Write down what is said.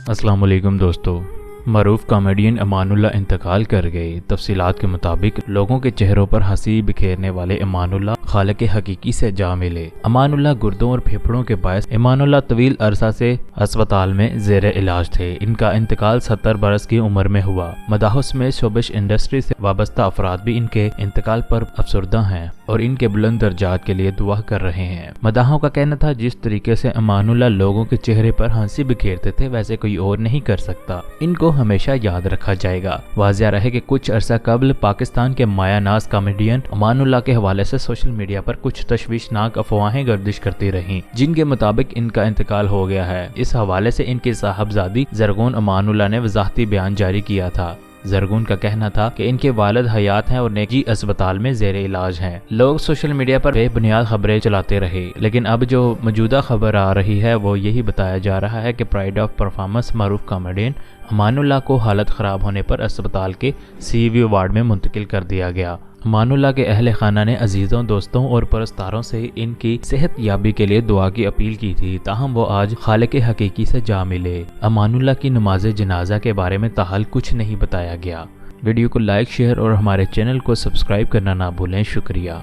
अस्सलाम वालेकुम दोस्तों। मरूफ कॉमेडियन अमानुल्लाह इंतकाल कर गए। तफसीलात के मुताबिक लोगों के चेहरों पर हंसी बिखेरने वाले अमानुल्लाह खालिक हकीकी से जा मिले। अमानुल्लाह गुर्दों और फेफड़ों के बायस अमानुल्लाह तवील अरसा से अस्पताल में जेर इलाज थे। इनका इंतकाल 70 बरस की उम्र में हुआ। मदाहुस में शोबिश इंडस्ट्री से वाबस्ता अफराद भी इनके इंतकाल पर अफसरदा हैं और इनके बुलंद दर्जात के लिए दुआ कर रहे हैं। मदाहों का कहना था, जिस तरीके से अमानुल्लाह लोगों के चेहरे पर हंसी बिखेरते थे वैसे कोई और नहीं कर सकता। इनको हमेशा याद रखा जाएगा। वाज़िया रहे कि कुछ अरसा कबल पाकिस्तान के मायानाज कॉमेडियन अमानुल्लाह के हवाले से सोशल मीडिया पर कुछ तशवीशनाक अफवाहें गर्दिश करती रहीं, जिनके मुताबिक इनका इंतकाल हो गया है। इस हवाले से इनकी साहबजादी ज़रगून अमानुल्लाह ने वजाहती बयान जारी किया था। ज़रगून का कहना था कि इनके वालिद हयात हैं और निजी अस्पताल में जेर इलाज हैं। लोग सोशल मीडिया पर बेबुनियाद खबरें चलाते रहे, लेकिन अब जो मौजूदा खबर आ रही है वो यही बताया जा रहा है कि प्राइड ऑफ परफॉर्मेंस मरूफ कॉमेडियन अमानुल्लाह को हालत ख़राब होने पर अस्पताल के सीवीओ वार्ड में मुंतकिल कर दिया गया। अमानुल्लाह के अहले खाना ने अजीज़ों, दोस्तों और परस्तारों से इनकी सेहत याबी के लिए दुआ की अपील की थी, ताहम वो आज खालिक हकीकी से जा मिले। अमानुल्लाह की नमाज जनाजा के बारे में ताहाल कुछ नहीं बताया गया। वीडियो को लाइक, शेयर और हमारे चैनल को सब्सक्राइब करना ना भूलें। शुक्रिया।